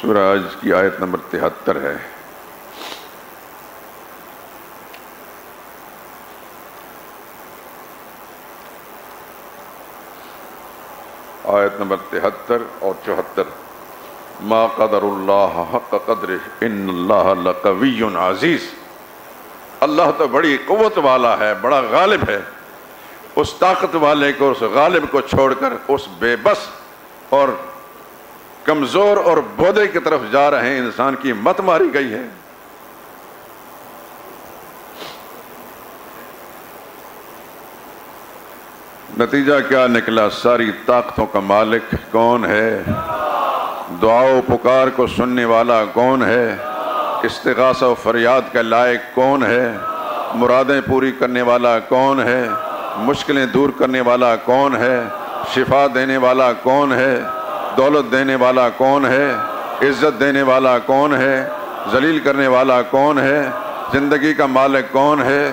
سورہ حج کی آیت نمبر 73 ہے. آیت نمبر 73 اور 74. ما قدر اللہ حق قدرہ ان اللہ لقوی عزیز. اللہ تو بڑی قوت والا ہے، بڑا غالب ہے. اس طاقت والے کو، اس غالب کو چھوڑ کر اس بے بس اور کمزور اور بودے کی طرف جا رہے ہیں انسان کی مت ماری گئی ہے. نتیجہ کیا نکلا؟ ساری طاقتوں کا مالک کون ہے؟ دعا و پکار کو سننے والا کون ہے؟ استغاثہ و فریاد کا لائق کون ہے؟ مرادیں پوری کرنے والا کون ہے؟ مشکلیں دور کرنے والا کون ہے؟ شفا دینے والا کون ہے؟ دولت دینے والا کون ہے؟ عزت دینے والا کون ہے؟ ذلیل کرنے والا کون ہے؟ زندگی کا مالک کون ہے؟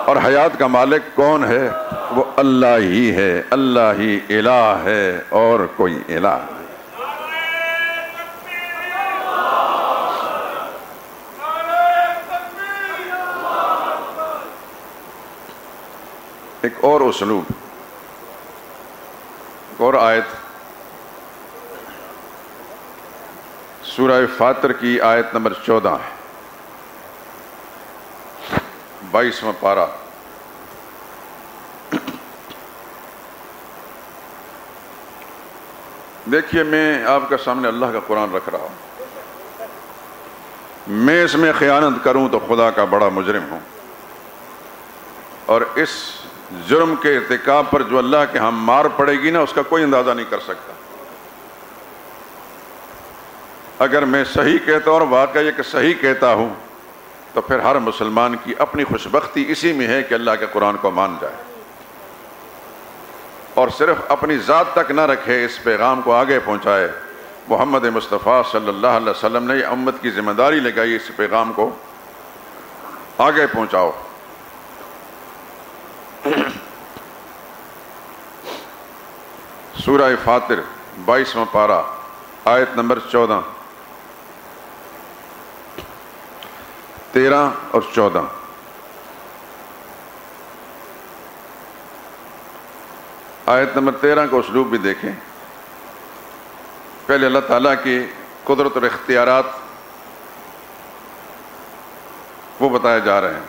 اور حیات کا مالک کون ہے؟ وہ اللہ ہی ہے. اللہ ہی الہ ہے اور کوئی الہ نہیں. ایک اور اسلوب، ایک اور آیت سورہ فاطر کی آیت نمبر 14 ہے، 22واں پارہ. دیکھیے، میں آپ کے سامنے اللہ کا قرآن رکھ رہا ہوں. میں اس میں خیانت کروں تو خدا کا بڑا مجرم ہوں، اور اس جرم کے ارتکاب پر جو اللہ کے ہاں مار پڑے گی نا، اس کا کوئی اندازہ نہیں کر سکتا. اگر میں صحیح کہتا ہوں اور واقعی کہ صحیح کہتا ہوں تو پھر ہر مسلمان کی اپنی خوشبختی اسی میں ہے کہ اللہ کے قرآن کو مان جائے اور صرف اپنی ذات تک نہ رکھے، اس پیغام کو آگے پہنچائے. محمد مصطفیٰ صلی اللہ علیہ وسلم نے یہ امت کی ذمہ داری لگائی، اس پیغام کو آگے پہنچاؤ. سورہ فاطر 22واں پارہ آیت نمبر 14، 13 اور 14. آیت نمبر 13 کا اسلوب بھی دیکھیں. پہلے اللہ تعالیٰ کی قدرت اور اختیارات وہ بتائے جا رہے ہیں.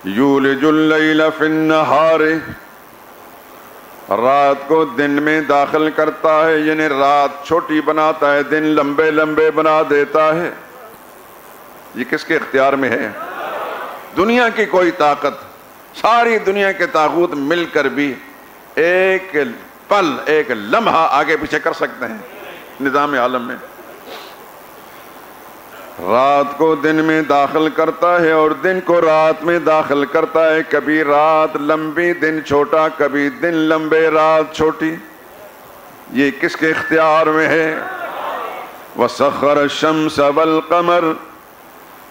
یولج اللیل فی النہار، رات کو دن میں داخل کرتا ہے، یعنی رات چھوٹی بناتا ہے، دن لمبے لمبے بنا دیتا ہے. یہ کس کے اختیار میں ہے؟ دنیا کی کوئی طاقت، ساری دنیا کے طاغوت مل کر بھی ایک پل، ایک لمحہ آگے پیچھے کر سکتے ہیں نظام عالم میں. رات کو دن میں داخل کرتا ہے اور دن کو رات میں داخل کرتا ہے. کبھی رات لمبی دن چھوٹا، کبھی دن لمبے رات چھوٹی. یہ کس کے اختیار میں ہے؟ وَسَخَّرَ الشَّمْسَ وَالْقَمَرَ،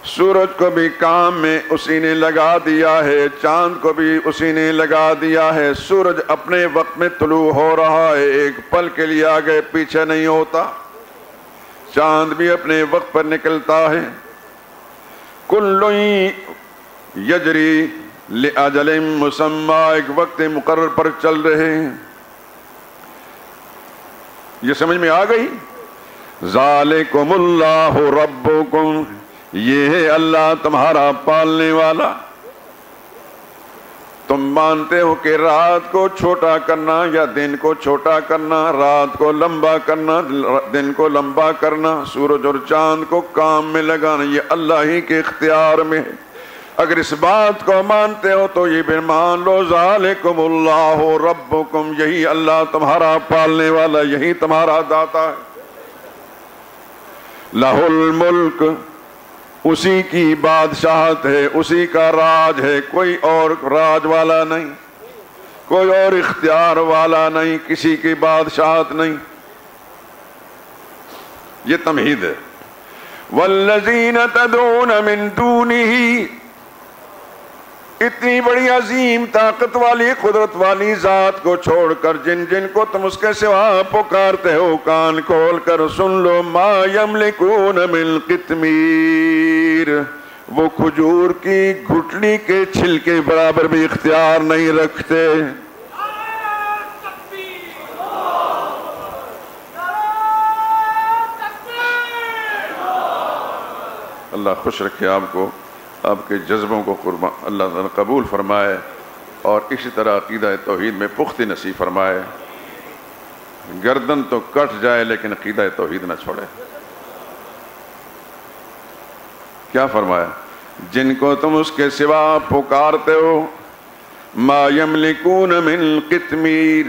سورج کو بھی کام میں اسی نے لگا دیا ہے، چاند کو بھی اسی نے لگا دیا ہے. سورج اپنے وقت میں طلوع ہو رہا ہے، ایک پل کے لیے آگے پیچھے نہیں ہوتا. چاند بھی اپنے وقت پر نکلتا ہے. کل یجری لأجل مسمی، ایک وقت مقرر پر چل رہے ہیں. یہ سمجھ میں آ گئی؟ ذالکم اللہ ربکم، یہ ہے اللہ تمہارا پالنے والا. تم مانتے ہو کہ رات کو چھوٹا کرنا یا دن کو چھوٹا کرنا، رات کو لمبا کرنا دن کو لمبا کرنا، سورج اور چاند کو کام میں لگانا، یہ اللہ ہی کے اختیار میں ہے. اگر اس بات کو مانتے ہو تو یہ بھی مان لو، ذالکم اللہ ربکم، یہی اللہ تمہارا پالنے والا، یہی تمہارا داتا ہے. لہ الملک، اسی کی بادشاہت ہے، اسی کا راج ہے، کوئی اور راج والا نہیں، کوئی اور اختیار والا نہیں، کسی کی بادشاہت نہیں. یہ تمہید ہے. والذین تدعون من دونہ، اتنی بڑی عظیم طاقت والی قدرت والی ذات کو چھوڑ کر جن جن کو تم اس کے سوا پکارتے ہو، کان کھول کر سن لو، ما یملکون من قطمیر، وہ کھجور کی گھٹلی کے چھلکے برابر بھی اختیار نہیں رکھتے۔ اللہ خوش رکھے آپ کو، آپ کے جذبوں کو قربان اللہ تعالیٰ قبول فرمائے، اور اسی طرح عقیدہ توحید میں پختی نصیب فرمائے۔ گردن تو کٹ جائے لیکن عقیدہ توحید نہ چھوڑے۔ کیا فرمایا؟ جن کو تم اس کے سوا پکارتے ہو، ما یملکون من قطمیر،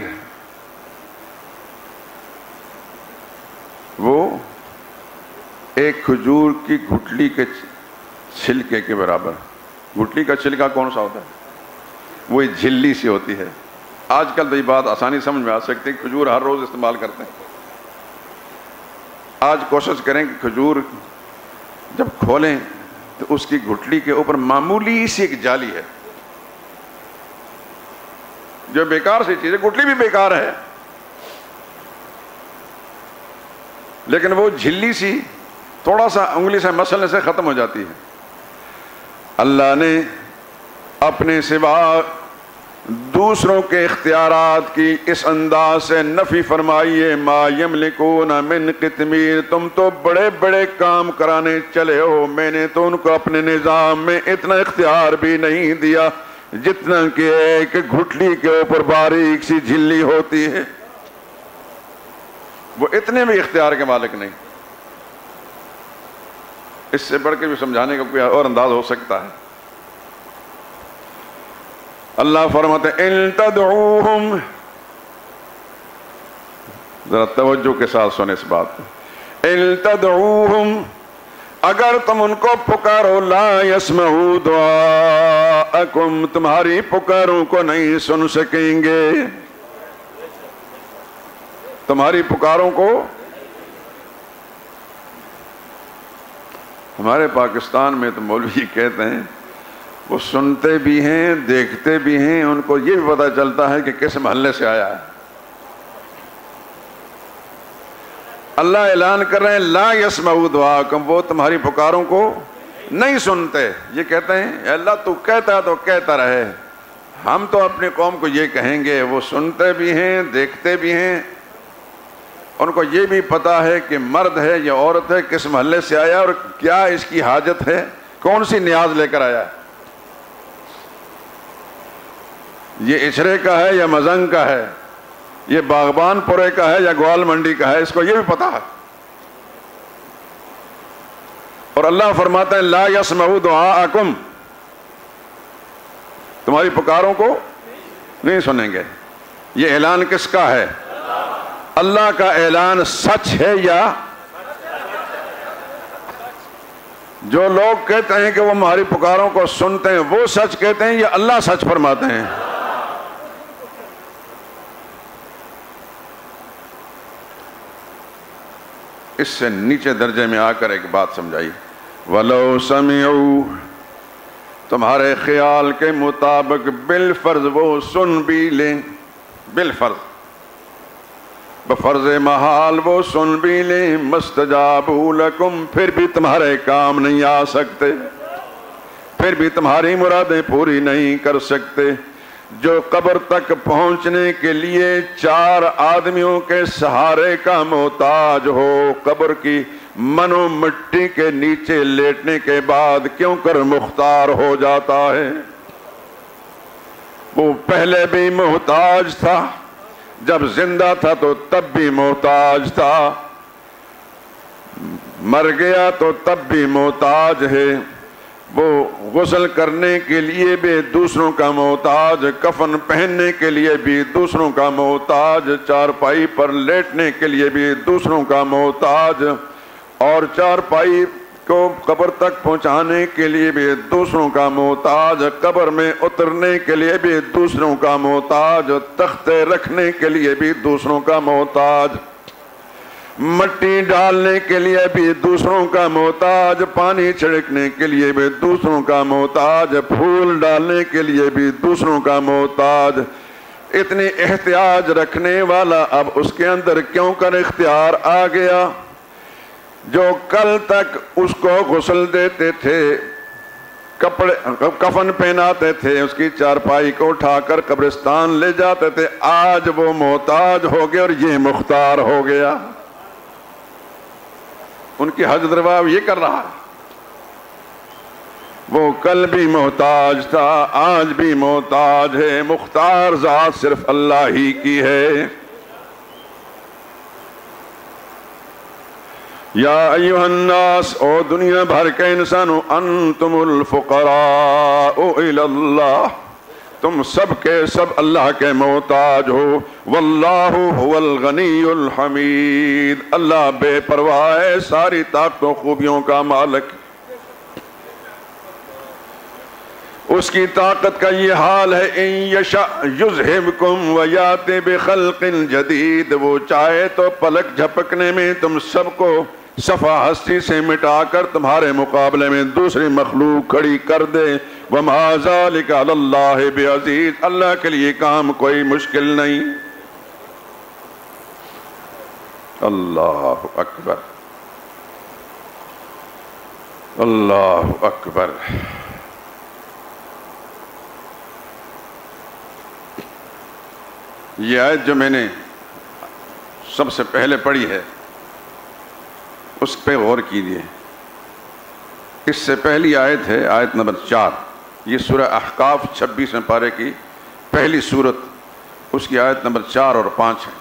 وہ ایک کھجور کی گھٹلی کے چھلکے کے برابر۔ گھٹلی کا چھلکا کون سا ہوتا ہے؟ وہ جھلی سی ہوتی ہے۔ آج کل تو یہ بات آسانی سمجھ میں آ سکتی ہے، کھجور ہر روز استعمال کرتے ہیں۔ آج کوشش کریں کہ کھجور جب کھولیں تو اس کی گھٹلی کے اوپر معمولی سی ایک جالی ہے جو بیکار سی چیز ہے، گھٹلی بھی بیکار ہے، لیکن وہ جھلی سی تھوڑا سا انگلی سے مسلنے سے ختم ہو جاتی ہے۔ اللہ نے اپنے سوا دوسروں کے اختیارات کی اس انداز سے نفی فرمائی ہے، ما یملکون من قطمیر، تم تو بڑے بڑے کام کرانے چلے ہو، میں نے تو ان کو اپنے نظام میں اتنا اختیار بھی نہیں دیا جتنا کہ ایک گھٹلی کے اوپر باریک سی جھلی ہوتی ہے، وہ اتنے بھی اختیار کے مالک نہیں۔ اس سے بڑھ کے بھی سمجھانے کا کوئی اور انداز ہو سکتا ہے؟ اللہ فرماتے ہیں ان تدعوہم، ذرا توجہ کے ساتھ سنیں اس بات کو، ان تدعوہم، اگر تم ان کو پکارو، لا یسمعوا دعاءکم، تمہاری پکاروں کو نہیں سن سکیں گے، تمہاری پکاروں کو۔ ہمارے پاکستان میں تو مولوی کہتے ہیں وہ سنتے بھی ہیں دیکھتے بھی ہیں، ان کو یہ بھی پتہ چلتا ہے کہ کس محلے سے آیا ہے۔ اللہ اعلان کر رہے ہیں لا یسمعوا دعاءکم، وہ تمہاری پکاروں کو نہیں سنتے۔ یہ کہتے ہیں اے اللہ تو کہتا تو کہتا رہے، ہم تو اپنی قوم کو یہ کہیں گے۔ وہ سنتے بھی ہیں دیکھتے بھی ہیں، ان کو یہ بھی پتا ہے کہ مرد ہے یا عورت ہے، کس محلے سے آیا اور کیا اس کی حاجت ہے، کون سی نیاز لے کر آیا ہے، یہ اچرے کا ہے یا مزنگ کا ہے، یہ باغبان پورے کا ہے یا گوال منڈی کا ہے، اس کو یہ بھی پتا ہے۔ اور اللہ فرماتا ہے لا یسمعوا دعاءکم، تمہاری پکاروں کو نہیں سنیں گے۔ یہ اعلان کس کا ہے؟ اللہ کا اعلان سچ ہے یا جو لوگ کہتے ہیں کہ وہ ہماری پکاروں کو سنتے ہیں وہ سچ کہتے ہیں یا اللہ سچ فرماتے ہیں؟ اس سے نیچے درجے میں آ کر ایک بات سمجھائی، وَلَوْ سَمِعُوا، تمہارے خیال کے مطابق بالفرض وہ سن بھی لیں، بالفرض بفرض محال وہ سن بھی لیں، مستجابوا لکم، پھر بھی تمہارے کام نہیں آ سکتے، پھر بھی تمہاری مرادیں پوری نہیں کر سکتے۔ جو قبر تک پہنچنے کے لیے 4 آدمیوں کے سہارے کا محتاج ہو، قبر کی منو مٹی کے نیچے لیٹنے کے بعد کیوں کر مختار ہو جاتا ہے؟ وہ پہلے بھی محتاج تھا، جب زندہ تھا تو تب بھی محتاج تھا، مر گیا تو تب بھی محتاج ہے۔ وہ غسل کرنے کے لیے بھی دوسروں کا محتاج، کفن پہننے کے لیے بھی دوسروں کا محتاج، چارپائی پر لیٹنے کے لیے بھی دوسروں کا محتاج، اور چارپائی کو قبر تک پہنچانے کے لیے بھی دوسروں کا محتاج، قبر میں اترنے کے لیے بھی دوسروں کا محتاج، تختے رکھنے کے لیے بھی دوسروں کا محتاج۔ مٹی ڈالنے کے لیے بھی دوسروں کا محتاج، پانی چھڑکنے کے لیے بھی دوسروں کا محتاج، پھول ڈالنے کے لیے بھی دوسروں کا محتاج۔ اتنی احتیاج رکھنے والا اب اس کے اندر کیوں کر اختیار آ گیا؟ جو کل تک اس کو غسل دیتے تھے، کپڑے کفن پہناتے تھے، اس کی چارپائی کو اٹھا کر قبرستان لے جاتے تھے، آج وہ محتاج ہو گئے اور یہ مختار ہو گیا۔ ان کی حج رواو یہ کر رہا ہے، وہ کل بھی محتاج تھا، آج بھی محتاج ہے، مختار ذات صرف اللہ ہی کی ہے۔ یا ایھا الناس، او دنیا بھر کے انسانوں، انتم الفقراء الی اللہ، تم سب کے سب اللہ کے محتاج ہو۔ واللہ هو الغنی الحمید، اللہ بے پرواہ ہے، ساری طاقت و خوبیوں کا مالک۔ اس کی طاقت کا یہ حال ہے، ان یشاء یذہبکم ویات بخلق جدید، وہ چاہے تو پلک جھپکنے میں تم سب کو صفا ہستی سے مٹا کر تمہارے مقابلے میں دوسری مخلوق کھڑی کر دے۔ وما ذلک علی اللہ بعزیز، اللہ کے لیے کام کوئی مشکل نہیں۔ اللہ اکبر، اللہ اکبر۔ یہ آیت جو میں نے سب سے پہلے پڑھی ہے اس پہ غور کیجیے۔ اس سے پہلی آیت ہے آیت نمبر 4، یہ سورہ احقاف 26ویں پارے کی پہلی سورت، اس کی آیت نمبر 4 اور 5 ہے۔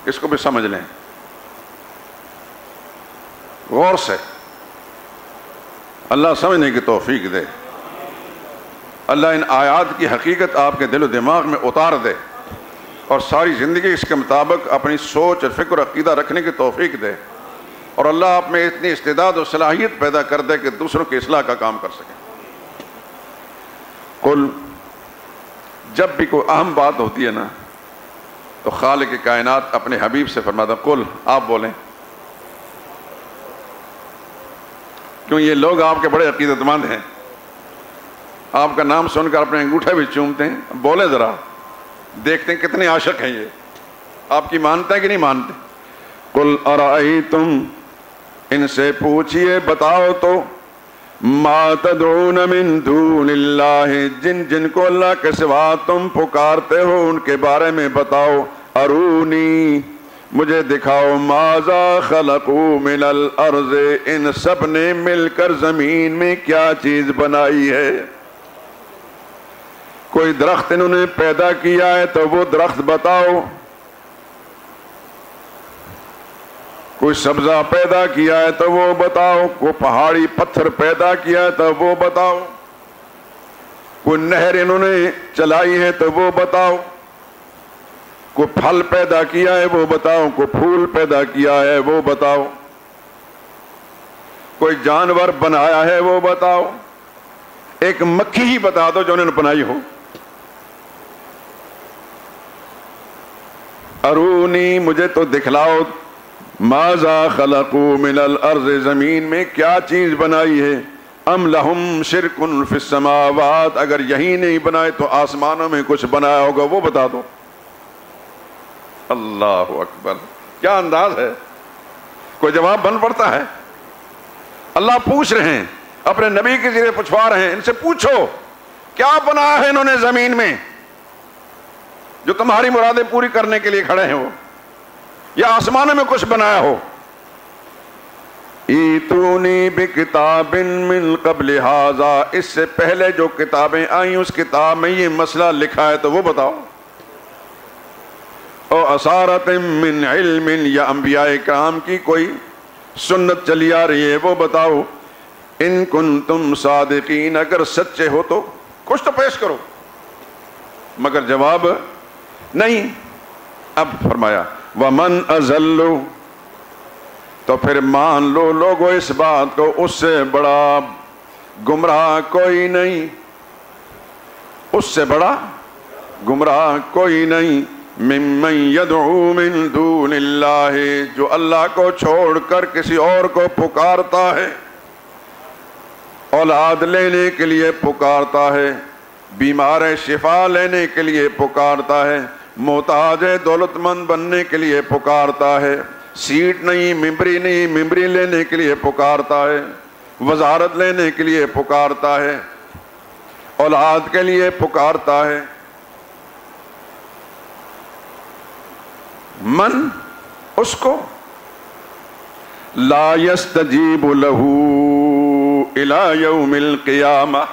اس کو بھی سمجھ لیں غور سے، اللہ سمجھنے کی توفیق دے، اللہ ان آیات کی حقیقت آپ کے دل و دماغ میں اتار دے اور ساری زندگی اس کے مطابق اپنی سوچ اور فکر و عقیدہ رکھنے کی توفیق دے، اور اللہ آپ میں اتنی استعداد و صلاحیت پیدا کر دے کہ دوسروں کی اصلاح کا کام کر سکیں۔ قل، جب بھی کوئی اہم بات ہوتی ہے نا تو خالق کائنات اپنے حبیب سے فرماتا، قل، آپ بولیں، کیوں یہ لوگ آپ کے بڑے عقیدت مند ہیں، آپ کا نام سن کر اپنے انگوٹھے بھی چومتے ہیں، بولے ذرا، دیکھتے ہیں کتنے عاشق ہیں یہ، آپ کی مانتے ہیں کہ نہیں مانتے؟ قل ارائیتم، ان سے پوچھئے بتاؤ تو، ما تدعون من دون اللہ، جن جن کو اللہ کے سوا تم پکارتے ہو ان کے بارے میں بتاؤ، ارونی، مجھے دکھاؤ، ماذا خلقوا من الارض، ان سب نے مل کر زمین میں کیا چیز بنائی ہے۔ کوئی درخت انہوں نے پیدا کیا ہے تو وہ درخت بتاؤ، کوئی سبزہ پیدا کیا ہے تو وہ بتاؤ، کوئی پہاڑی پتھر پیدا کیا ہے تو وہ بتاؤ، کوئی نہر انہوں نے چلائی ہے تو وہ بتاؤ، کوئی پھل پیدا کیا ہے وہ بتاؤ، کوئی پھول پیدا کیا ہے وہ بتاؤ، کوئی جانور بنایا ہے وہ بتاؤ، ایک مکھی ہی بتا دو جو انہوں نے بنائی ہو۔ ارونی، مجھے تو دکھلاؤ، ماذا خلقوا من الارض، زمین میں کیا چیز بنائی ہے، ام لہم شرک فی السماوات، اگر یہی نہیں بنائے تو آسمانوں میں کچھ بنایا ہوگا وہ بتا دو۔ اللہ اکبر، کیا انداز ہے، کوئی جواب بن پڑتا ہے؟ اللہ پوچھ رہے ہیں، اپنے نبی کے ذریعے پوچھوا رہے ہیں، ان سے پوچھو کیا بنایا ہے انہوں نے زمین میں جو تمہاری مرادیں پوری کرنے کے لیے کھڑے ہیں، وہ یا آسمانوں میں کچھ بنایا ہو۔ ایتونی بکتاب من قبل ھذا، اس سے پہلے جو کتابیں آئیں اس کتاب میں یہ مسئلہ لکھا ہے تو وہ بتاؤ۔ او اثارت من علم، یا انبیاء کرام کی کوئی سنت چلی آ رہی ہے وہ بتاؤ۔ ان کنتم صادقین، اگر سچے ہو تو کچھ تو پیش کرو، مگر جواب نہیں۔ اب فرمایا وَمَنْ أَضَلُّ، تو پھر مان لو لوگو اس بات کو، اس سے بڑا گمراہ کوئی نہیں، اس سے بڑا گمراہ کوئی نہیں۔ ممن یدعو من دون اللہ، جو اللہ کو چھوڑ کر کسی اور کو پکارتا ہے، اولاد لینے کے لیے پکارتا ہے، بیمار شفا لینے کے لیے پکارتا ہے، محتاج دولت مند بننے کے لیے پکارتا ہے، سیٹ نہیں ممبری نہیں ممبری لینے کے لیے پکارتا ہے، وزارت لینے کے لیے پکارتا ہے، اولاد کے لیے پکارتا ہے، من اس کو لا یستجیب لہ الی یوم القیامہ،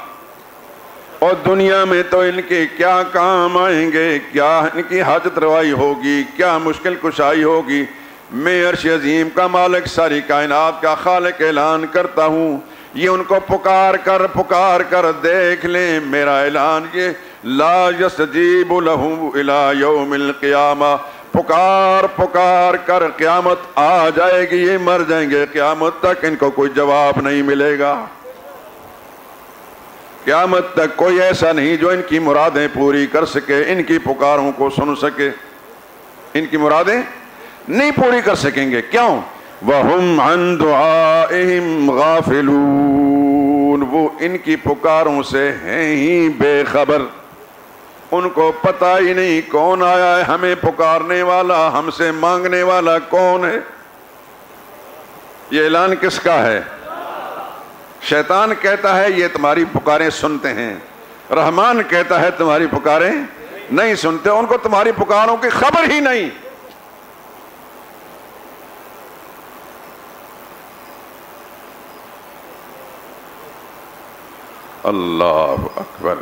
اور دنیا میں تو ان کے کیا کام آئیں گے، کیا ان کی حاجت روائی ہوگی، کیا مشکل کشائی ہوگی۔ میں عرش عظیم کا مالک، ساری کائنات کا خالق اعلان کرتا ہوں، یہ ان کو پکار کر دیکھ لیں، میرا اعلان یہ لا یستجیب لہ الی یوم القیامہ، پکار کر قیامت آ جائے گی، یہ مر جائیں گے، قیامت تک ان کو کوئی جواب نہیں ملے گا۔ قیامت تک کوئی ایسا نہیں جو ان کی مرادیں پوری کر سکے، ان کی پکاروں کو سن سکے، ان کی مرادیں نہیں پوری کر سکیں گے۔ کیوں؟ وَهُمْ عَنْ دُعَائِهِمْ غَافِلُونَ، وہ ان کی پکاروں سے ہیں ہی بے خبر، ان کو پتہ ہی نہیں کون آیا ہے، ہمیں پکارنے والا، ہم سے مانگنے والا کون ہے۔ یہ اعلان کس کا ہے؟ شیطان کہتا ہے یہ تمہاری پکاریں سنتے ہیں، رحمان کہتا ہے تمہاری پکاریں نہیں سنتے، ان کو تمہاری پکاروں کی خبر ہی نہیں۔ اللہ اکبر۔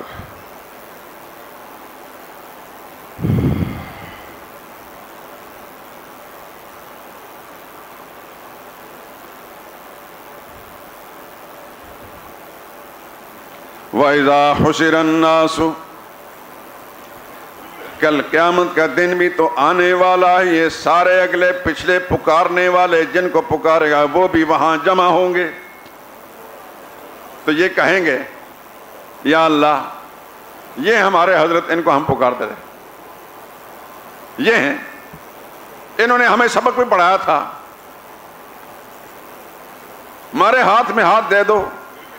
وَإِذَا حُشِرَ النَّاسُ، کل قیامت کا دن بھی تو آنے والا ہے، یہ سارے اگلے پچھلے پکارنے والے جن کو پکارے گا وہ بھی وہاں جمع ہوں گے، تو یہ کہیں گے یا اللہ یہ ہمارے حضرت، ان کو ہم پکارتے رہے، یہ ہیں، انہوں نے ہمیں سبق بھی پڑھایا تھا، ہمارے ہاتھ میں ہاتھ دے دو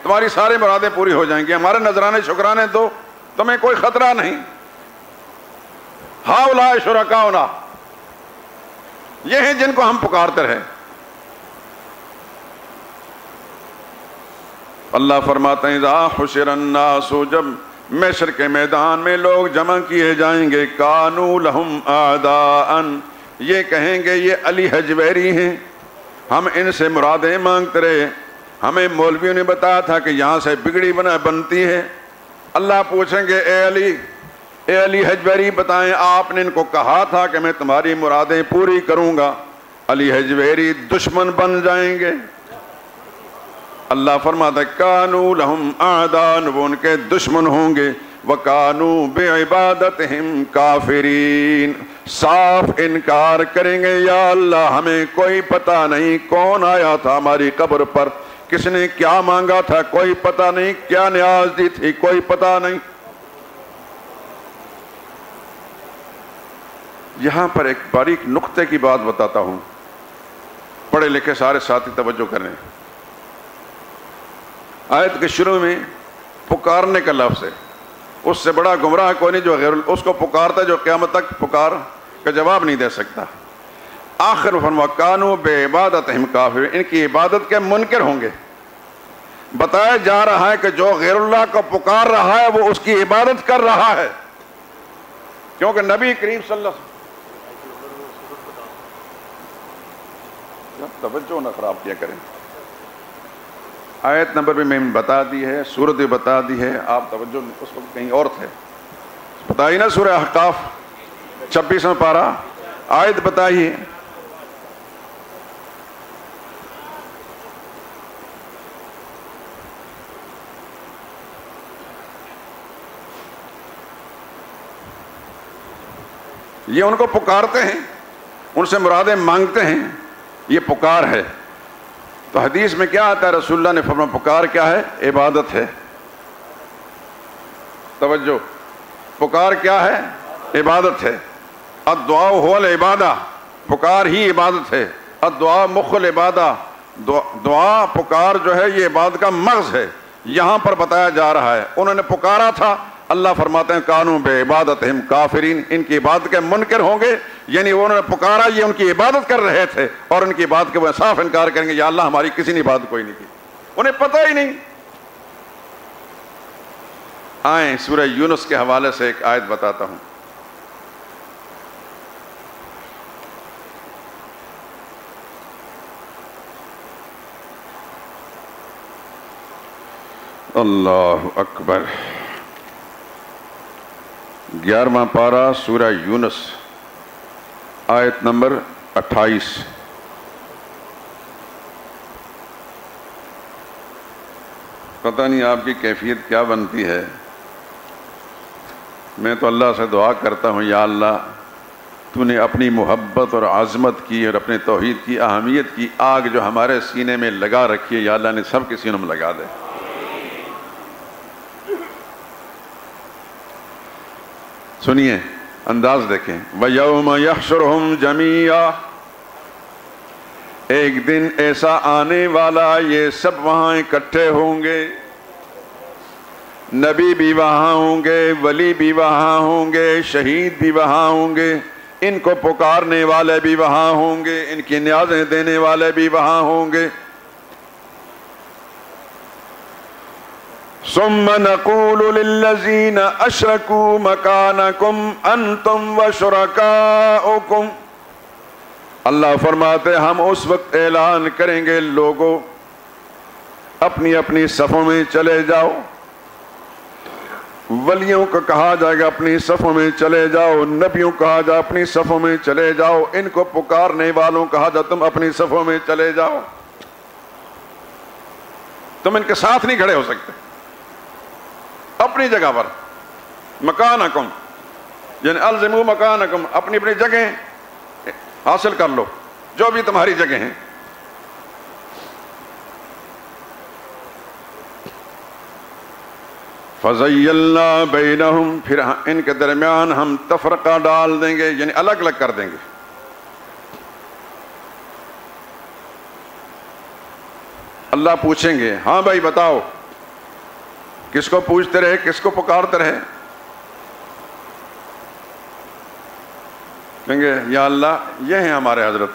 تمہاری ساری مرادیں پوری ہو جائیں گی، ہمارے نذرانے شکرانے دو تمہیں کوئی خطرہ نہیں۔ ہؤلاء شرکاؤنا، یہ ہیں جن کو ہم پکارتے رہے۔ اللہ فرماتے ہیں اذا حشر الناس، جب محشر کے میدان میں لوگ جمع کیے جائیں گے، کانوا لہم اعداء، یہ کہیں گے یہ علی حجویری ہیں، ہم ان سے مرادیں مانگتے رہے، ہمیں مولویوں نے بتایا تھا کہ یہاں سے بگڑی بنتی ہے۔ اللہ پوچھیں گے اے علی حجویری بتائیں آپ نے ان کو کہا تھا کہ میں تمہاری مرادیں پوری کروں گا، علی حجویری دشمن بن جائیں گے۔ اللہ فرماتا ہے کانوا لہم اعداء، وہ ان کے دشمن ہوں گے، وَكَانُوا بِعِبَادَتِهِمْ كَافِرِينَ، صاف انکار کریں گے، یا اللہ ہمیں کوئی پتہ نہیں کون آیا تھا ہماری قبر پر، کس نے کیا مانگا تھا کوئی پتہ نہیں، کیا نیاز دی تھی کوئی پتہ نہیں۔ یہاں پر ایک باریک نقطے کی بات بتاتا ہوں، پڑھے لکھے سارے ساتھی توجہ کریں۔ آیت کے شروع میں پکارنے کا لفظ ہے، اس سے بڑا گمراہ کوئی نہیں جو غیر اس کو پکارتا ہے جو قیامت تک پکار کا جواب نہیں دے سکتا۔ آخر فرما کانوا بعبادتہم کافرین، ان کی عبادت کے منکر ہوں گے۔ بتایا جا رہا ہے کہ جو غیر اللہ کو پکار رہا ہے وہ اس کی عبادت کر رہا ہے، کیونکہ نبی کریم صلی اللہ علیہ وسلم، توجہ نہ خراب کیا کریں، آیت نمبر بھی میں بتا دی ہے، سورت بھی بتا دی ہے، آپ توجہ اس وقت کہیں اور تھے، بتائی نا سورہ احقاف 26واں پارہ، آیت بتائیے۔ یہ ان کو پکارتے ہیں، ان سے مرادیں مانگتے ہیں، یہ پکار ہے۔ تو حدیث میں کیا آتا ہے؟ رسول اللہ نے فرمایا پکار کیا ہے؟ عبادت ہے۔ توجہ، پکار کیا ہے؟ عبادت ہے۔ الدعاء هو العبادہ، پکار ہی عبادت ہے. الدعاء مخ العبادہ، دعا پکار جو ہے یہ عبادت کا مغز ہے. یہاں پر بتایا جا رہا ہے انہوں نے پکارا تھا، اللہ فرماتے ہیں کانوا بعبادتہم کافرین، ان کی عبادت کے منکر ہوں گے. یعنی انہوں نے پکارا، یہ ان کی عبادت کر رہے تھے اور ان کی عبادت کے وہ صاف انکار کریں گے، یا اللہ ہماری کسی نے عبادت کوئی نہیں کی، انہیں پتہ ہی نہیں. آئیں سورہ یونس کے حوالے سے ایک آیت بتاتا ہوں. اللہ اکبر. 11واں پارہ سورہ یونس آیت نمبر 28. پتہ نہیں آپ کی کیفیت کیا بنتی ہے. میں تو اللہ سے دعا کرتا ہوں، یا اللہ تو نے اپنی محبت اور عظمت کی اور اپنے توحید کی اہمیت کی آگ جو ہمارے سینے میں لگا رکھی ہے، یا اللہ نے سب کے سینوں میں لگا دے. سنیے انداز دیکھیں. وَيَوْمَ يَحْشُرُهُمْ جَمِيعًا، ایک دن ایسا آنے والا یہ سب وہاں اکٹھے ہوں گے. نبی بھی وہاں ہوں گے، ولی بھی وہاں ہوں گے، شہید بھی وہاں ہوں گے، ان کو پکارنے والے بھی وہاں ہوں گے، ان کی نیازیں دینے والے بھی وہاں ہوں گے. ثم نقول للذین اشرکوا مکانکم انتم وشرکاؤکم، اللہ فرماتے ہم اس وقت اعلان کریں گے لوگوں اپنی اپنی صفوں میں چلے جاؤ. ولیوں کو کہا جائے گا اپنی صفوں میں چلے جاؤ، نبیوں کو کہا جائے اپنی صفوں میں چلے جاؤ، ان کو پکارنے والوں کہا جائے تم اپنی صفوں میں چلے جاؤ. تم ان کے ساتھ نہیں کھڑے ہو سکتے، اپنی جگہ پر. مکانکم یعنی الزموا مکانکم، اپنی اپنی جگہ حاصل کر لو جو بھی تمہاری جگہ ہیں. فَزَيَّلْنَا بَيْنَهُمْ، پھر ان کے درمیان ہم تفرقہ ڈال دیں گے، یعنی الگ الگ کر دیں گے. اللہ پوچھیں گے ہاں بھائی بتاؤ، کس کو پوچھتے رہے، کس کو پکارتے رہے؟ کہیں گے یا اللہ یہ ہیں ہمارے حضرت،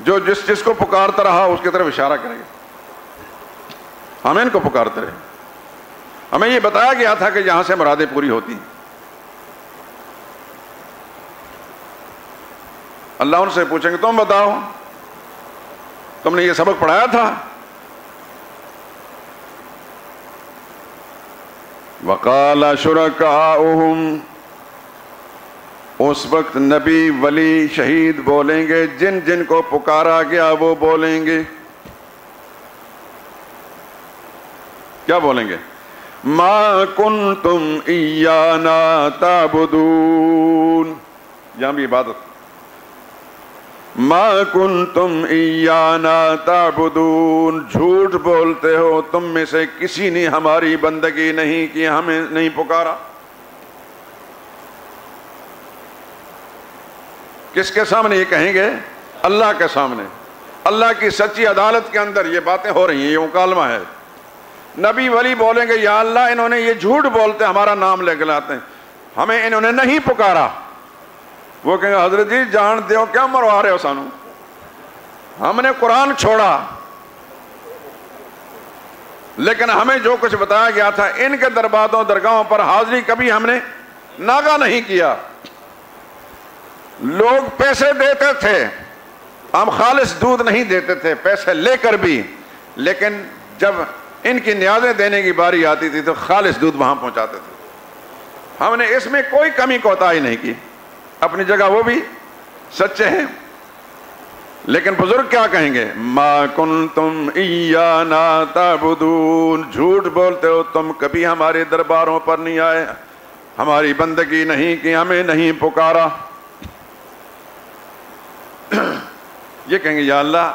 جو جس کو پکارتا رہا اس کی طرف اشارہ کریں گے، ہم ان کو پکارتے رہے. ہمیں یہ بتایا گیا تھا کہ یہاں سے مرادیں پوری ہوتی ہیں. اللہ ان سے پوچھیں گے تم بتاؤ، تم نے یہ سبق پڑھایا تھا؟ وَقَالَ شُرَكَاؤُهُمْ، اس وقت نبی ولی شہید بولیں گے، جن جن کو پکارا گیا وہ بولیں گے. کیا بولیں گے؟ مَا كُنْتُمْ إِيَّانَا تَعْبُدُونَ، یہاں بھی عبادت. مَا كُنْتُمْ إِيَّانَا تَعْبُدُونَ، جھوٹ بولتے ہو، تم میں سے کسی نے ہماری بندگی نہیں کی، ہمیں نہیں پکارا. کس کے سامنے یہ کہیں گے؟ اللہ کے سامنے. اللہ کی سچی عدالت کے اندر یہ باتیں ہو رہی ہیں، یہ مکالمہ ہے. نبی ولی بولیں گے یا اللہ انہوں نے یہ جھوٹ بولتے ہمارا نام لے کے لاتے ہیں، ہمیں انہوں نے نہیں پکارا. وہ کہیں گے حضرت جی جان دیو کیا مروا رہے ہو سانو، ہم نے قرآن چھوڑا لیکن ہمیں جو کچھ بتایا گیا تھا ان کے درباروں درگاہوں پر حاضری کبھی ہم نے ناگا نہیں کیا. لوگ پیسے دیتے تھے، ہم خالص دودھ نہیں دیتے تھے پیسے لے کر بھی، لیکن جب ان کی نیازیں دینے کی باری آتی تھی تو خالص دودھ وہاں پہنچاتے تھے. ہم نے اس میں کوئی کمی کوتاہی نہیں کی، اپنی جگہ وہ بھی سچے ہیں. لیکن بزرگ کیا کہیں گے؟ ما کنتم ایانا تعبدون، جھوٹ بولتے ہو، تم کبھی ہمارے درباروں پر نہیں آئے، ہماری بندگی نہیں کی، ہمیں نہیں پکارا. یہ کہیں گے یا اللہ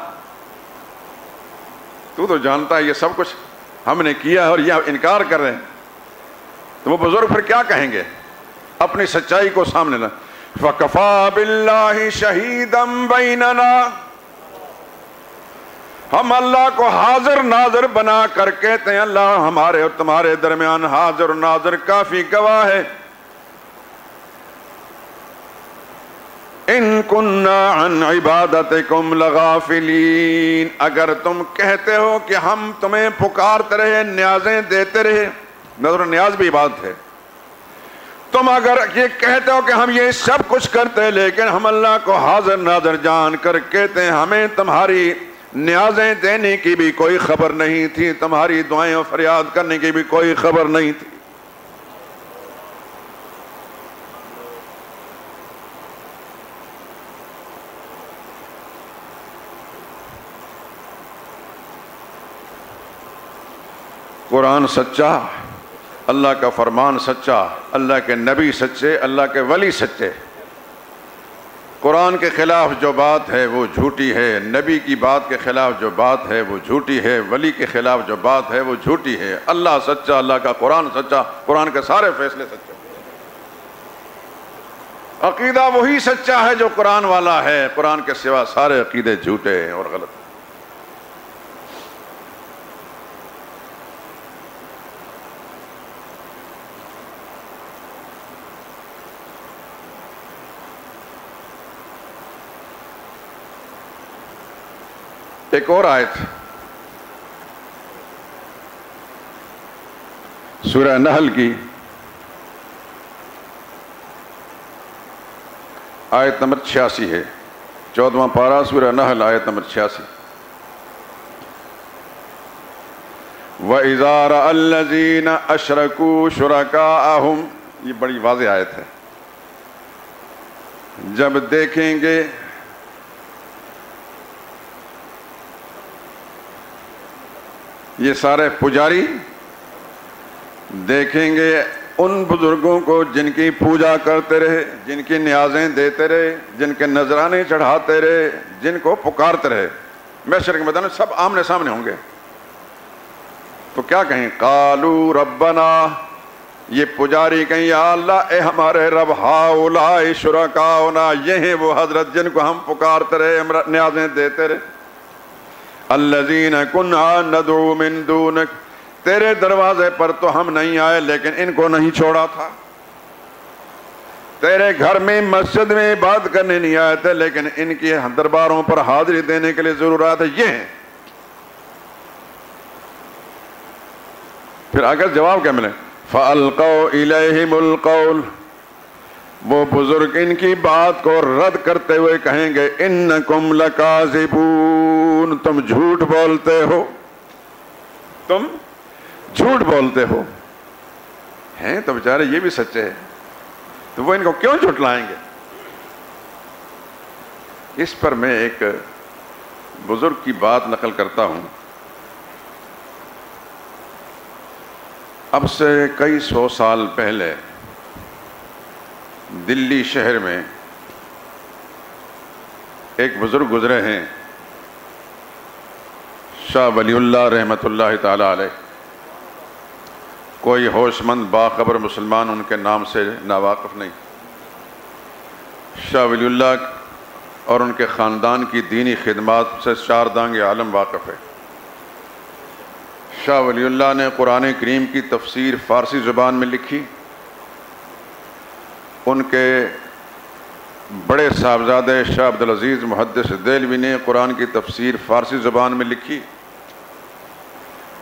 تو جانتا ہے یہ سب کچھ ہم نے کیا اور یہ انکار کر رہے ہیں. تو وہ بزرگ پھر کیا کہیں گے؟ اپنی سچائی کو سامنے لا. فَكَفَى بِاللَّهِ شَهِيدًا بَيْنَنَا, ہم اللہ کو حاضر ناظر بنا کر کہتے ہیں اللہ ہمارے اور تمہارے درمیان حاضر و ناظر کافی گواہ ہے. ان کننا عن عبادتکم لغافلین, اگر تم کہتے ہو کہ ہم تمہیں پکارتے رہے, نیازیں دیتے رہے, نظر و نیاز بھی عبادت ہے, تم اگر یہ کہتے ہو کہ ہم یہ سب کچھ کرتے لیکن ہم اللہ کو حاضر ناظر جان کر کہتے ہیں ہمیں تمہاری نیازیں دینے کی بھی کوئی خبر نہیں تھی, تمہاری دعائیں و فریاد کرنے کی بھی کوئی خبر نہیں تھی. قرآن سچا, اللہ کا فرمان سچا, اللہ کے نبی سچے, اللہ کے ولی سچے. قرآن کے خلاف جو بات ہے وہ جھوٹی ہے, نبی کی بات کے خلاف جو بات ہے وہ جھوٹی ہے, ولی کے خلاف جو بات ہے وہ جھوٹی ہے. اللہ سچا, اللہ کا قرآن سچا, قرآن کے سارے فیصلے سچے. عقیدہ وہی سچا ہے جو قرآن والا ہے, قرآن کے سوا سارے عقیدے جھوٹے ہیں اور غلط. ایک اور آیت سورہ نحل کی آیت نمبر 86 ہے, 14واں پارہ سورہ نحل آیت نمبر 86. وَإِذَا رَأَى الَّذِينَ أَشْرَكُوا شُرَكَاءَهُمْ, یہ بڑی واضح آیت ہے. جب دیکھیں گے یہ سارے پجاری, دیکھیں گے ان بزرگوں کو جن کی پوجا کرتے رہے, جن کی نیازیں دیتے رہے, جن کے نذرانے چڑھاتے رہے, جن کو پکارتے رہے, محشر کے میدان میں سب آمنے سامنے ہوں گے. تو کیا کہیں؟ قالوا ربنا, یہ پجاری کہیں یا اللہ اے ہمارے رب, ہؤلاء شرکاؤنا, یہ ہیں وہ حضرت جن کو ہم پکارتے رہے, نیازیں دیتے رہے. الذین کنا ندعو من دونک, تیرے دروازے پر تو ہم نہیں آئے لیکن ان کو نہیں چھوڑا تھا. تیرے گھر میں مسجد میں عبادت کرنے نہیں آئے تھے لیکن ان کی درباروں پر حاضری دینے کے لیے ضرور آئے تھے, یہ ہیں. پھر اگر جواب کیا ملے؟ فَأَلْقَوْا إِلَيْهِمُ الْقَوْلَ, وہ بزرگ ان کی بات کو رد کرتے ہوئے کہیں گے انکم لکاذبون, تم جھوٹ بولتے ہو, تم جھوٹ بولتے ہو. ہیں تو بیچارے یہ بھی سچے ہیں, تو وہ ان کو کیوں جھٹلائیں گے؟ اس پر میں ایک بزرگ کی بات نقل کرتا ہوں. اب سے کئی سو سال پہلے دلی شہر میں ایک بزرگ گزرے ہیں, شاہ ولی اللہ رحمۃ اللہ تعالی علیہ. کوئی ہوش مند باخبر مسلمان ان کے نام سے ناواقف نہیں. شاہ ولی اللہ اور ان کے خاندان کی دینی خدمات سے چاردانگ عالم واقف ہے. شاہ ولی اللہ نے قرآن کریم کی تفسیر فارسی زبان میں لکھی. ان کے بڑے صاحبزادے شاہ عبدالعزیز محدث دہلوی نے قرآن کی تفسیر فارسی زبان میں لکھی.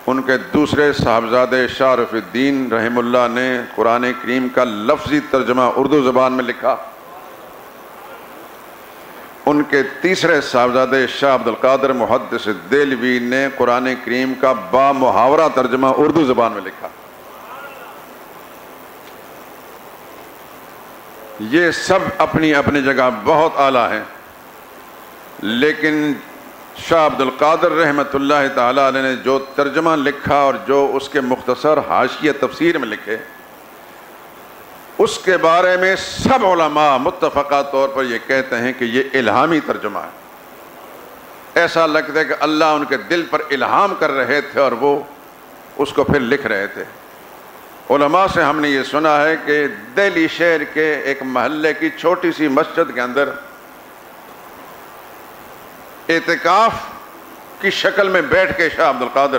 ان کے دوسرے صاحبزادے شاہ رفیع الدین رحم اللہ نے قرآن کریم کا لفظی ترجمہ اردو زبان میں لکھا. ان کے تیسرے صاحبزادے شاہ عبدالقادر محدث دہلوی نے قرآن کریم کا با محاورہ ترجمہ اردو زبان میں لکھا. یہ سب اپنی اپنی جگہ بہت اعلیٰ ہیں, لیکن شاہ عبدالقادر رحمۃ اللہ تعالی علیہ نے جو ترجمہ لکھا اور جو اس کے مختصر حاشیہ تفسیر میں لکھے, اس کے بارے میں سب علماء متفقہ طور پر یہ کہتے ہیں کہ یہ الہامی ترجمہ ہے. ایسا لگتا ہے کہ اللہ ان کے دل پر الہام کر رہے تھے اور وہ اس کو پھر لکھ رہے تھے. علماء سے ہم نے یہ سنا ہے کہ دہلی شہر کے ایک محلے کی چھوٹی سی مسجد کے اندر اعتکاف کی شکل میں بیٹھ کے شاہ عبد القادر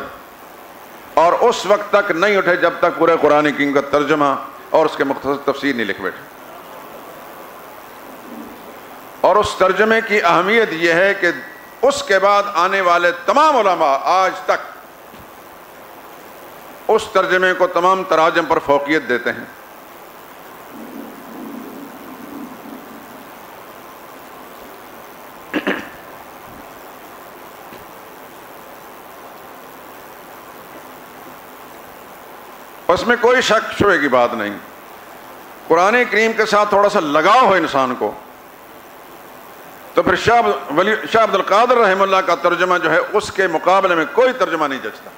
اور اس وقت تک نہیں اٹھے جب تک پورے قرآن کریم کا ترجمہ اور اس کے مختصر تفسیر نہیں لکھ بیٹھے. اور اس ترجمے کی اہمیت یہ ہے کہ اس کے بعد آنے والے تمام علماء آج تک اس ترجمے کو تمام تراجم پر فوقیت دیتے ہیں. اس میں کوئی شک شبے کی بات نہیں. قرآن کریم کے ساتھ تھوڑا سا لگاؤ ہو انسان کو تو پھر شاہ عبد القادر رحمہ اللہ کا ترجمہ جو ہے اس کے مقابلے میں کوئی ترجمہ نہیں جچتا.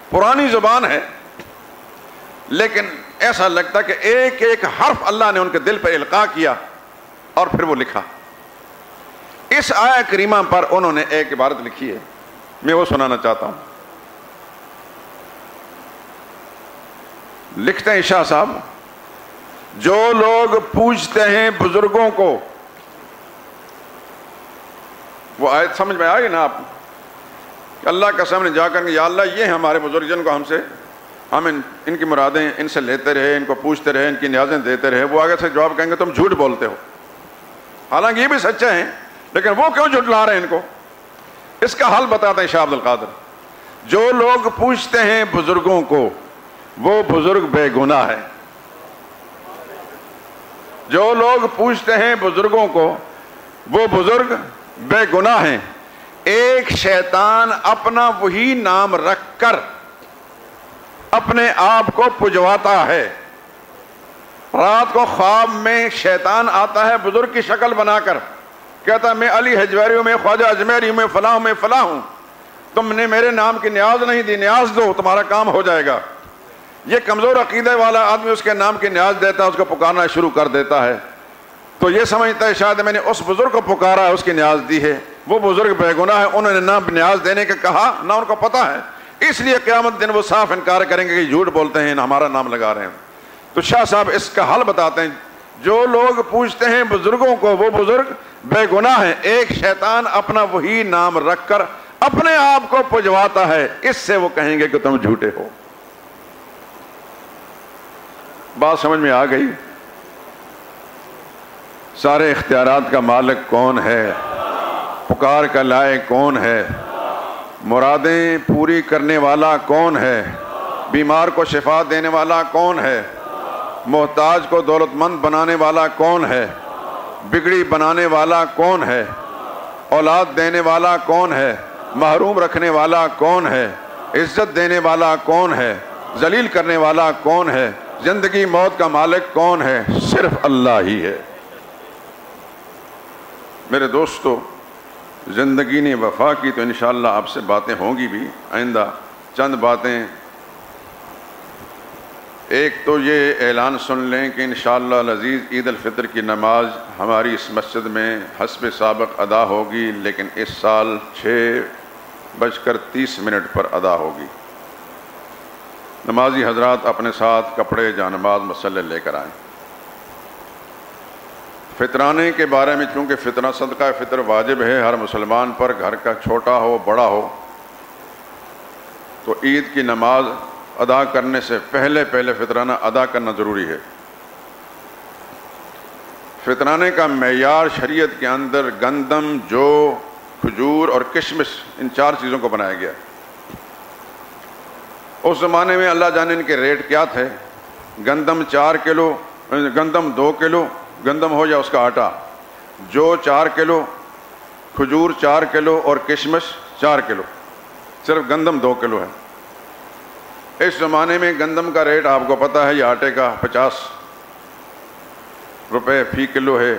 پرانی زبان ہے لیکن ایسا لگتا کہ ایک ایک حرف اللہ نے ان کے دل پر القاء کیا اور پھر وہ لکھا. اس آیہ کریمہ پر انہوں نے ایک عبارت لکھی ہے, میں وہ سنانا چاہتا ہوں. لکھتے ہیں شاہ صاحب, جو لوگ پوچھتے ہیں بزرگوں کو, وہ آیت سمجھ میں آئی نا آپ, کہ اللہ کا سامنے جا کر یا اللہ یہ ہمارے بزرگ جن کو ہم ان کی مرادیں ان سے لیتے رہے, ان کو پوچھتے رہے, ان کی نیازیں دیتے رہے. وہ آگے سے جواب کہیں گے تم جھوٹ بولتے ہو, حالانکہ یہ بھی سچے ہیں لیکن وہ کیوں جھٹلا رہے ہیں ان کو. اس کا حل بتاتے ہیں شاہ عبد القادر. جو لوگ پوچھتے ہیں بزرگوں کو وہ بزرگ بے گناہ ہے. جو لوگ پوچھتے ہیں بزرگوں کو وہ بزرگ بے گناہ ہیں. ایک شیطان اپنا وہی نام رکھ کر اپنے آپ کو پجواتا ہے. رات کو خواب میں شیطان آتا ہے بزرگ کی شکل بنا کر, کہتا ہے میں علی حجویری ہوں, میں خواجہ اجمیری ہوں, میں فلاں ہوں, تم نے میرے نام کی نیاز نہیں دی, نیاز دو تمہارا کام ہو جائے گا. یہ کمزور عقیدے والا آدمی اس کے نام کی نیاز دیتا ہے, اس کو پکارنا شروع کر دیتا ہے, تو یہ سمجھتا ہے شاید میں نے اس بزرگ کو پکارا ہے, اس کی نیاز دی ہے. وہ بزرگ بے گناہ ہے, انہوں نے نہ نیاز دینے کا کہا نہ ان کو پتہ ہے, اس لیے قیامت دن وہ صاف انکار کریں گے کہ جھوٹ بولتے ہیں, ہمارا نام لگا رہے ہیں. تو شاہ صاحب اس کا حل بتاتے ہیں. جو لوگ پوچھتے ہیں بزرگوں کو وہ بزرگ بے گناہ ہیں. ایک شیطان اپنا وہی نام رکھ کر اپنے آپ کو پجواتا ہے, اس سے وہ کہیں گے کہ تم جھوٹے ہو. بات سمجھ میں آ گئی؟ سارے اختیارات کا مالک کون ہے؟ پکار کا لائق کون ہے؟ مرادیں پوری کرنے والا کون ہے؟ بیمار کو شفا دینے والا کون ہے؟ محتاج کو دولت مند بنانے والا کون ہے؟ بگڑی بنانے والا کون ہے؟ اولاد دینے والا کون ہے؟ محروم رکھنے والا کون ہے؟ عزت دینے والا کون ہے؟ ذلیل کرنے والا کون ہے؟ زندگی موت کا مالک کون ہے؟ صرف اللہ ہی ہے. میرے دوستو, زندگی نے وفا کی تو انشاءاللہ آپ سے باتیں ہوں گی بھی آئندہ. چند باتیں, ایک تو یہ اعلان سن لیں کہ انشاءاللہ العزیز عید الفطر کی نماز ہماری اس مسجد میں حسب سابق ادا ہوگی, لیکن اس سال 6:30 پر ادا ہوگی. نمازی حضرات اپنے ساتھ کپڑے جانماز مسلح لے کر آئیں. فطرانے کے بارے میں, چونکہ فطرہ صدقہ فطر واجب ہے ہر مسلمان پر, گھر کا چھوٹا ہو بڑا ہو, تو عید کی نماز ادا کرنے سے پہلے فطرانہ ادا کرنا ضروری ہے. فطرانے کا معیار شریعت کے اندر گندم, جو, کھجور اور کشمش, ان 4 چیزوں کو بنایا گیا. اس زمانے میں اللہ جانے ان کے ریٹ کیا تھے. گندم 4 کلو, گندم 2 کلو گندم ہو یا اس کا آٹا, جو 4 کلو, کھجور 4 کلو اور کشمش 4 کلو. صرف گندم 2 کلو ہے. اس زمانے میں گندم کا ریٹ آپ کو پتہ ہے, یہ آٹے کا 50 روپے فی کلو ہے.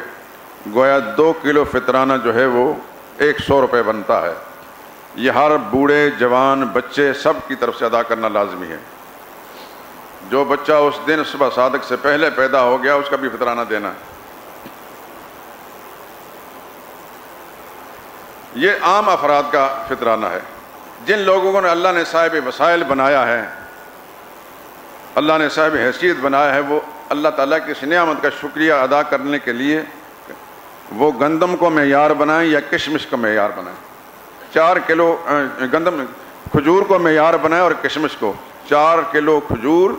گویا 2 کلو فطرانہ جو ہے وہ 100 روپے بنتا ہے. یہ ہر بوڑھے جوان بچے سب کی طرف سے ادا کرنا لازمی ہے. جو بچہ اس دن صبح صادق سے پہلے پیدا ہو گیا اس کا بھی فطرانہ دینا ہے. یہ عام افراد کا فطرانہ ہے. جن لوگوں نے اللہ نے صاحب وسائل بنایا ہے اللہ نے صاحب حیثیت بنایا ہے، وہ اللہ تعالیٰ کی اس نعمت کا شکریہ ادا کرنے کے لیے وہ گندم کو معیار بنائیں یا کشمش کو معیار بنائیں۔ 4 کلو کھجور کو معیار بنائیں اور کشمش کو، 4 کلو کھجور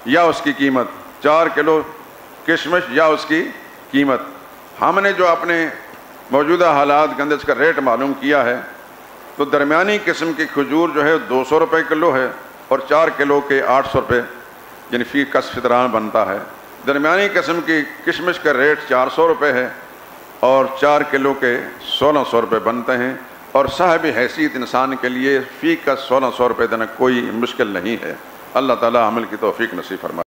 یا اس کی قیمت، 4 کلو کشمش یا اس کی قیمت۔ ہم نے جو اپنے موجودہ حالات کے اندر اس کا ریٹ معلوم کیا ہے تو درمیانی قسم کی کھجور جو ہے 200 روپے کلو ہے اور 4 کلو کے 800 روپے یعنی فی کس فطران بنتا ہے۔ درمیانی قسم کی کشمش کا ریٹ 400 روپے ہے اور 4 کلو کے 1600 روپے بنتے ہیں، اور صاحب حیثیت انسان کے لیے فی کا 1600 روپے دینا کوئی مشکل نہیں ہے۔ اللہ تعالیٰ عمل کی توفیق نصیب فرمائے۔